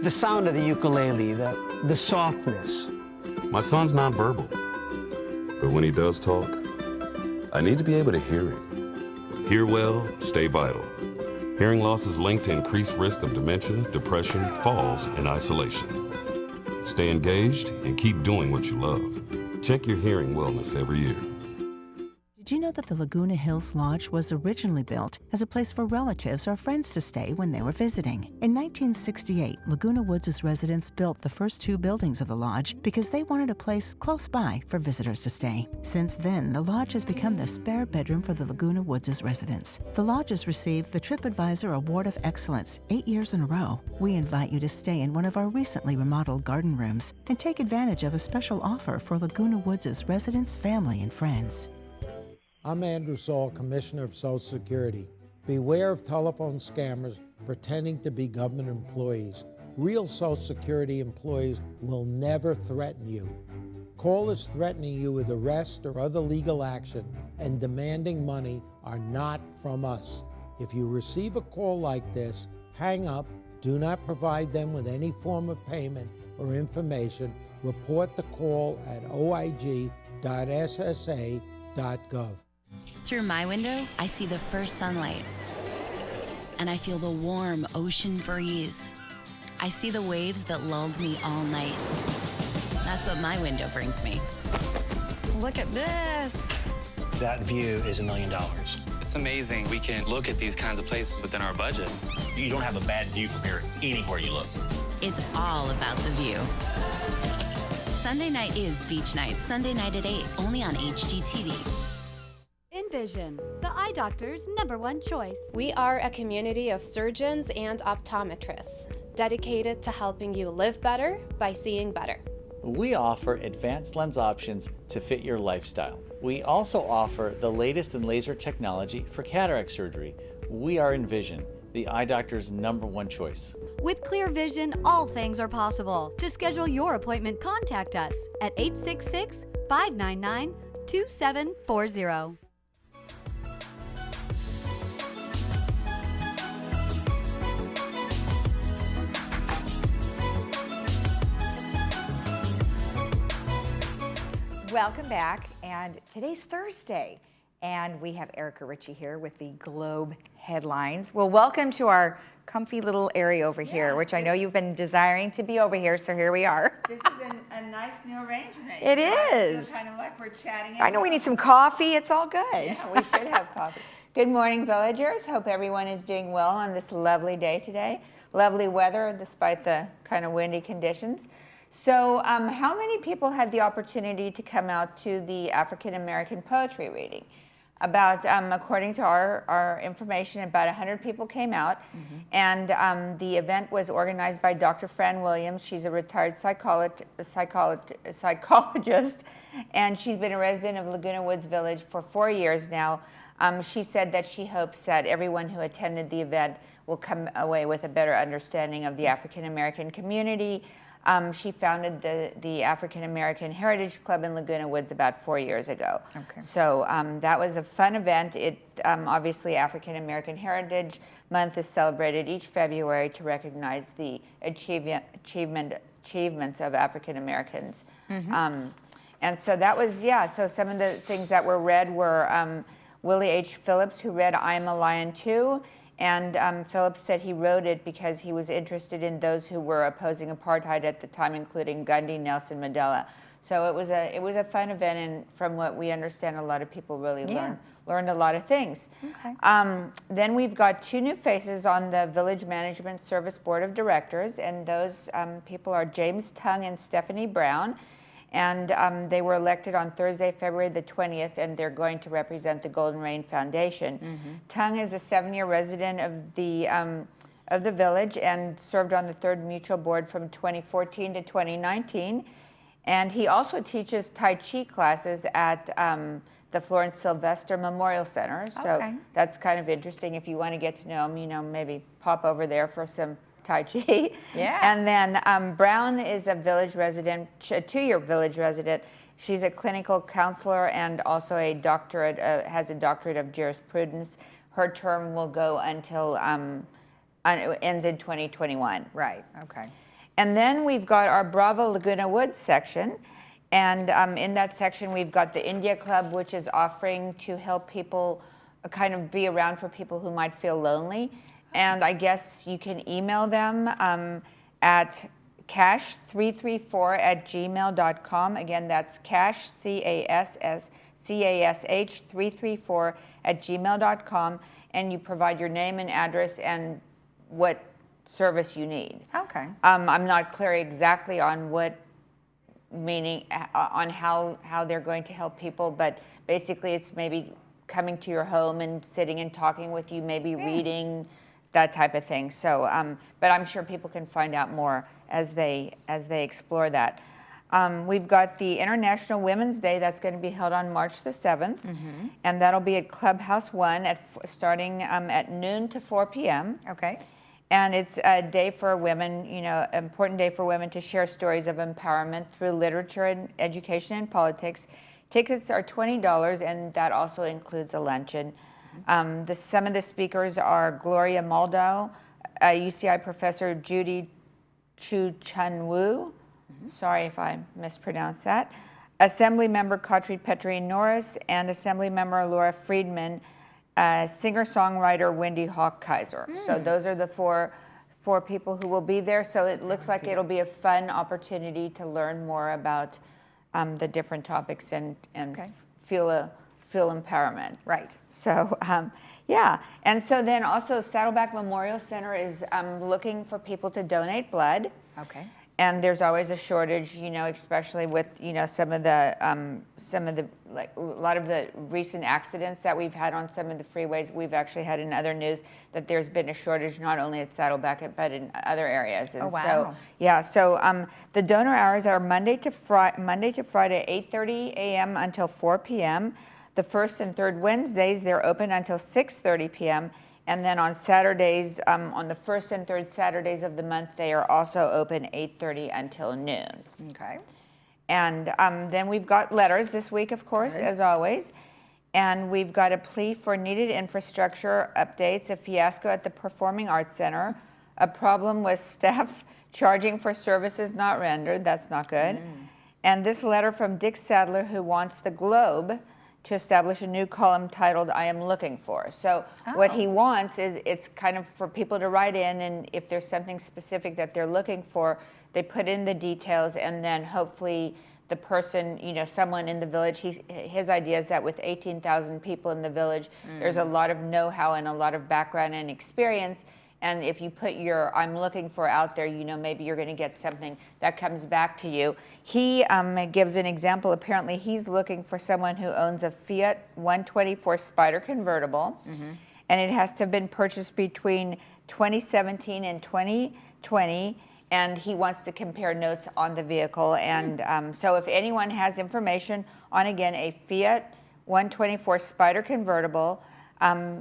The sound of the ukulele, the softness. My son's nonverbal, but when he does talk, I need to be able to hear him. Hear well, stay vital. Hearing loss is linked to increased risk of dementia, depression, falls, and isolation. Stay engaged and keep doing what you love. Check your hearing wellness every year. Did you know that the Laguna Hills Lodge was originally built as a place for relatives or friends to stay when they were visiting? In 1968, Laguna Woods' residents built the first 2 buildings of the lodge because they wanted a place close by for visitors to stay. Since then, the lodge has become the spare bedroom for the Laguna Woods' residents. The lodge has received the TripAdvisor Award of Excellence 8 years in a row. We invite you to stay in one of our recently remodeled garden rooms and take advantage of a special offer for Laguna Woods' residents, family, and friends. I'm Andrew Saul, Commissioner of Social Security. Beware of telephone scammers pretending to be government employees. Real Social Security employees will never threaten you. Callers threatening you with arrest or other legal action and demanding money are not from us. If you receive a call like this, hang up, do not provide them with any form of payment or information. Report the call at oig.ssa.gov. Through my window, I see the first sunlight, and I feel the warm ocean breeze. I see the waves that lulled me all night. That's what my window brings me. Look at this. That view is $1 million. It's amazing. We can look at these kinds of places within our budget. You don't have a bad view from here anywhere you look. It's all about the view. Sunday night is beach night. Sunday night at 8, only on HGTV. Envision, the eye doctor's #1 choice. We are a community of surgeons and optometrists dedicated to helping you live better by seeing better. We offer advanced lens options to fit your lifestyle. We also offer the latest in laser technology for cataract surgery. We are Envision. the eye doctor's #1 choice. With clear vision, all things are possible. To schedule your appointment, contact us at 866-599-2740. Welcome back, and today's Thursday, and we have Erica Ritchie here with the Globe headlines. Well, welcome to our comfy little area over here, which I know you've been desiring to be over here, so here we are. This is a nice new arrangement. It is. Kind of like we're chatting. I know we need some coffee. It's all good. Yeah, we should have coffee. Good morning, villagers. Hope everyone is doing well on this lovely day today. Lovely weather despite the kind of windy conditions. So how many people had the opportunity to come out to the African American poetry reading? About, according to our information, about 100 people came out. And the event was organized by Dr. Fran Williams. She's a retired psychologist, and she's been a resident of Laguna Woods Village for 4 years now. She said that she hopes that everyone who attended the event will come away with a better understanding of the African American community. She founded the African American Heritage Club in Laguna Woods about 4 years ago. Okay. So that was a fun event. Obviously, African American Heritage Month is celebrated each February to recognize the achievements of African Americans. And so that was, so some of the things that were read were Willie H. Phillips, who read I Am a Lion Too. And Phillips said he wrote it because he was interested in those who were opposing apartheid at the time, including Gandhi, Nelson Mandela. So it was a fun event, and from what we understand, a lot of people really learned a lot of things. Okay. Then we've got 2 new faces on the Village Management Service Board of Directors, and those people are James Tung and Stephanie Brown. And they were elected on Thursday, February the 20th, and they're going to represent the Golden Rain Foundation. Tung is a 7-year resident of the village and served on the 3rd Mutual Board from 2014 to 2019. And he also teaches Tai Chi classes at the Florence Sylvester Memorial Center. So that's kind of interesting. If you want to get to know him, maybe pop over there for some Tai Chi. Yeah. And then Brown is a village resident, a 2-year village resident. She's a clinical counselor and also a doctorate, has a doctorate of jurisprudence. Her term will go until, it ends in 2021. Right, okay. And then we've got our Bravo Laguna Woods section. And in that section, we've got the India Club, which is offering to help people kind of be around for people who might feel lonely. And I guess you can email them at cash334@gmail.com. Again, that's cash, CASH 334@gmail.com. And you provide your name and address and what service you need. Okay. I'm not clear exactly on what meaning, on how they're going to help people, but basically it's maybe coming to your home and sitting and talking with you, maybe reading, that type of thing. So, but I'm sure people can find out more as they explore that. We've got the International Women's Day that's going to be held on March the 7th, and that'll be at Clubhouse 1 starting at noon to 4 p.m. Okay. And it's a day for women, important day for women to share stories of empowerment through literature and education and politics. Tickets are $20, and that also includes a luncheon. Some of the speakers are Gloria Moldow, UCI professor Judy Chu-Chun-Wu, sorry if I mispronounced that, Assembly member Katri Petrine Norris, and Assembly member Laura Friedman, singer-songwriter Wendy Hawk-Kaiser. So those are the four people who will be there. So it looks like it'll be a fun opportunity to learn more about the different topics and feel empowerment. Right. So, yeah. And so then also Saddleback Memorial Center is looking for people to donate blood. Okay. And there's always a shortage, especially with, some of the like a lot of the recent accidents that we've had on some of the freeways. We've actually had in other news that there's been a shortage not only at Saddleback but in other areas. And so, yeah. So the donor hours are Monday to Friday, 8:30 a.m. until 4 p.m. The first and third Wednesdays, they're open until 6:30 p.m. And then on Saturdays, on the first and third Saturdays of the month, they are also open 8:30 until noon. Okay. And then we've got letters this week, of course, as always. And we've got a plea for needed infrastructure updates, a fiasco at the Performing Arts Center, a problem with staff charging for services not rendered. That's not good. And this letter from Dick Sadler, who wants the Globe to establish a new column titled I Am Looking For. So what he wants is, it's kind of for people to write in, and if there's something specific that they're looking for, they put in the details, and then hopefully the person, you know, someone in the village, his idea is that with 18,000 people in the village, there's a lot of know-how and a lot of background and experience. And if you put your I'm looking for out there, you know, maybe you're going to get something that comes back to you. He gives an example. Apparently, he's looking for someone who owns a Fiat 124 Spider convertible, and it has to have been purchased between 2017 and 2020. And he wants to compare notes on the vehicle. And so if anyone has information on, again, a Fiat 124 Spider convertible,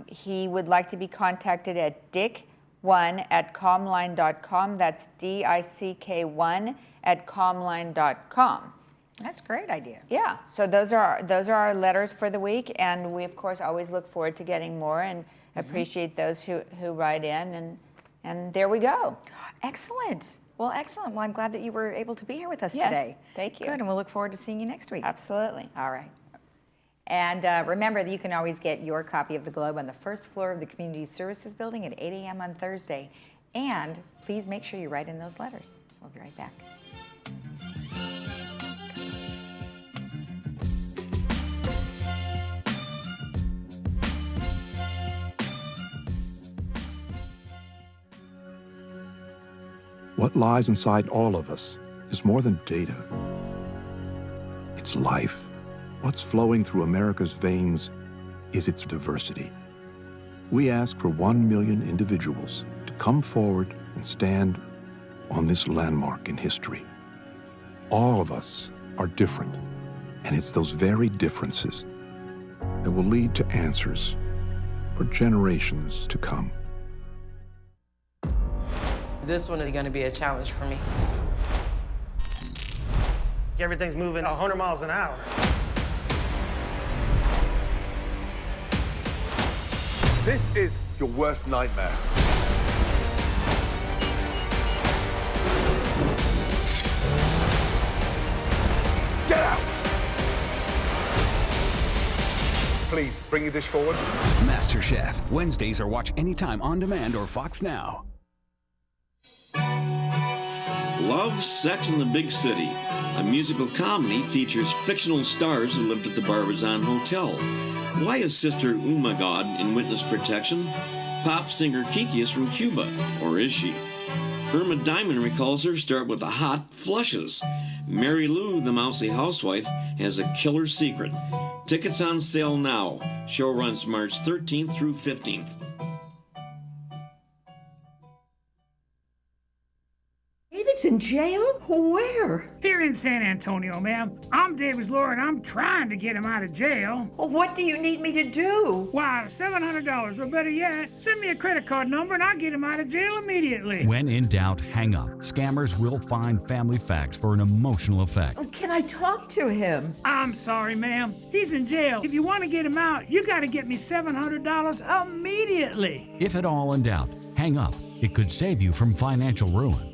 he would like to be contacted at dick1@comline.com. That's DICK1@comline.com. That's a great idea. Yeah, so those are our letters for the week. And we, of course, always look forward to getting more and appreciate those who write in. And there we go. Excellent. Well, excellent. Well, I'm glad that you were able to be here with us Yes, today. thank you. Good, and we'll look forward to seeing you next week. Absolutely. All right. And remember that you can always get your copy of the Globe on the first floor of the Community Services Building at 8 a.m. on Thursday. And please make sure you write in those letters. We'll be right back. What lies inside all of us is more than data. It's life. What's flowing through America's veins is its diversity. We ask for 1 million individuals to come forward and stand on this landmark in history. All of us are different, and it's those very differences that will lead to answers for generations to come. This one is going to be a challenge for me. Everything's moving 100 miles an hour. This is your worst nightmare. Get out! Please, bring your dish forward. MasterChef. Wednesdays are watch anytime on demand or Fox Now. Love, Sex, and the Big City. A musical comedy features fictional stars who lived at the Barbizon Hotel. Why is Sister Umagod in witness protection? Pop singer Kiki is from Cuba, or is she? Irma Diamond recalls her start with the hot flushes. Mary Lou, the mousy housewife, has a killer secret. Tickets on sale now. Show runs March 13th through 15th. David's in jail? Where? Here in San Antonio, ma'am. I'm David's lawyer, and I'm trying to get him out of jail. Well, what do you need me to do? Why, $700, or better yet, send me a credit card number and I'll get him out of jail immediately. When in doubt, hang up. Scammers will find family facts for an emotional effect. Oh, can I talk to him? I'm sorry, ma'am. He's in jail. If you want to get him out, you got to get me $700 immediately. If at all in doubt, hang up. It could save you from financial ruin.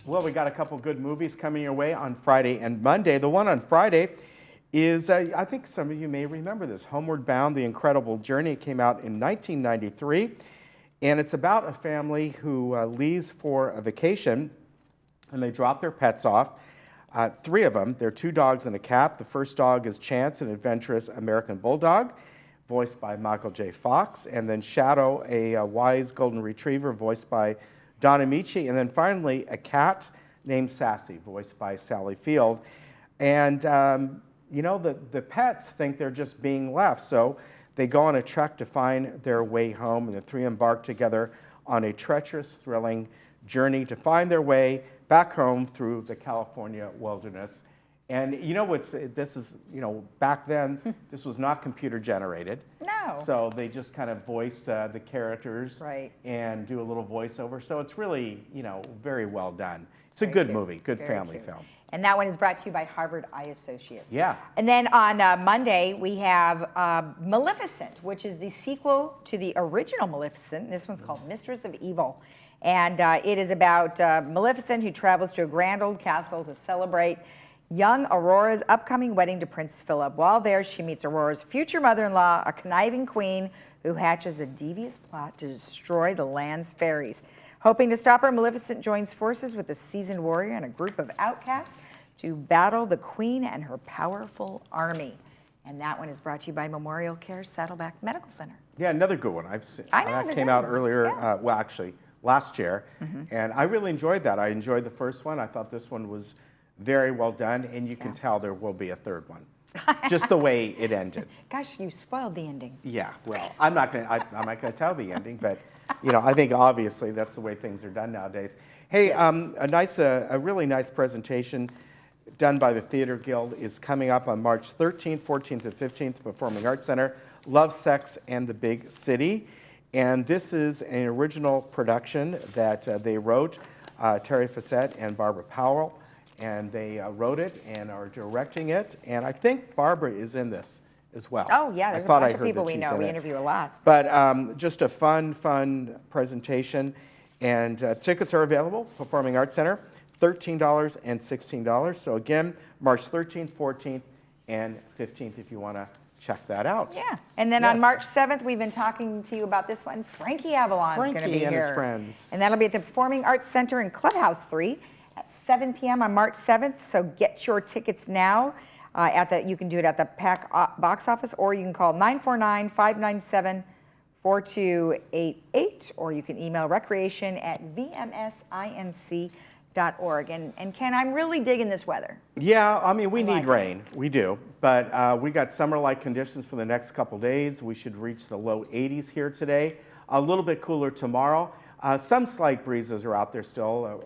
Well, we got a couple good movies coming your way on Friday and Monday. The one on Friday is, I think some of you may remember this, Homeward Bound, The Incredible Journey. It came out in 1993, and it's about a family who leaves for a vacation, and they drop their pets off. 3 of them. They're 2 dogs and a cat. The first dog is Chance, an adventurous American bulldog, voiced by Michael J. Fox, and then Shadow, a wise golden retriever, voiced by Don Amici, and then finally a cat named Sassy, voiced by Sally Field. And you know, the pets think they're just being left, so they go on a trek to find their way home, and the 3 embark together on a treacherous, thrilling journey to find their way back home through the California wilderness. And you know this is, back then, this was not computer generated. No. So they just kind of voice the characters right. and do a little voiceover. So it's really, very well done. It's a good movie, good family film. And that one is brought to you by Harvard Eye Associates. Yeah. And then on Monday, we have Maleficent, which is the sequel to the original Maleficent. This one's called Mistress of Evil. And it is about Maleficent, who travels to a grand old castle to celebrate young Aurora's upcoming wedding to Prince Philip. While there, she meets Aurora's future mother-in-law, a conniving queen who hatches a devious plot to destroy the land's fairies. Hoping to stop her, Maleficent joins forces with a seasoned warrior and a group of outcasts to battle the queen and her powerful army. And that one is brought to you by Memorial Care Saddleback Medical Center. Yeah, another good one. I've seen. I know, that came out earlier, yeah. well, actually, last year. And I really enjoyed that. I enjoyed the first one. I thought this one was very well done, and you can tell there will be a third one. Just the way it ended. Gosh, you spoiled the ending. Yeah, well, I'm not gonna tell the ending, but I think obviously that's the way things are done nowadays. Hey, a really nice presentation done by the Theater Guild is coming up on March 13th, 14th, and 15th, Performing Arts Center, Love, Sex, and the Big City. And this is an original production that they wrote, Terry Fassett and Barbara Powell, and they wrote it and are directing it. And I think Barbara is in this as well. Oh, yeah, there's a bunch of people we know. We interview a lot. But just a fun presentation. And tickets are available, Performing Arts Center, $13 and $16. So again, March 13th, 14th, and 15th if you want to check that out. Yeah, and then on March 7th, we've been talking to you about this one. Frankie Avalon's going to be here. Frankie and his friends. And that'll be at the Performing Arts Center in Clubhouse 3 at 7 p.m. on March 7th. So get your tickets now. You can do it at the PAC box office, or you can call 949-597-4288, or you can email recreation@vmsinc.org. And Ken, I'm really digging this weather. Yeah, I mean, we need rain. We do. But we got summer-like conditions for the next couple days. We should reach the low 80s here today. A little bit cooler tomorrow. Some slight breezes are out there still.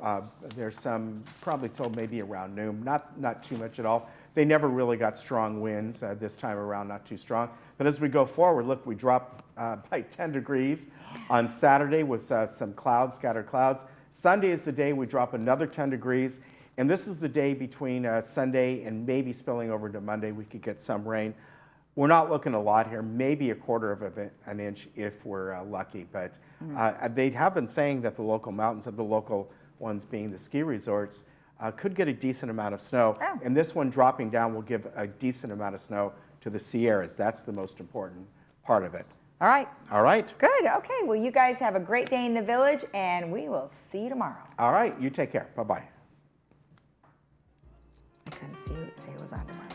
There's some probably till maybe around noon, not too much at all. They never really got strong winds this time around, not too strong. But as we go forward, look, we drop by 10 degrees on Saturday with some clouds, scattered clouds. Sunday is the day we drop another 10 degrees. And this is the day between Sunday and maybe spilling over to Monday, we could get some rain. We're not looking a lot here, maybe a quarter of an inch if we're lucky. But they have been saying that the local mountains, the local ones being the ski resorts, could get a decent amount of snow. Oh. And this one dropping down will give a decent amount of snow to the Sierras. That's the most important part of it. All right. All right. Good. Okay. Well, you guys have a great day in the village, and we will see you tomorrow. All right. You take care. Bye-bye. I couldn't see who it was on tomorrow.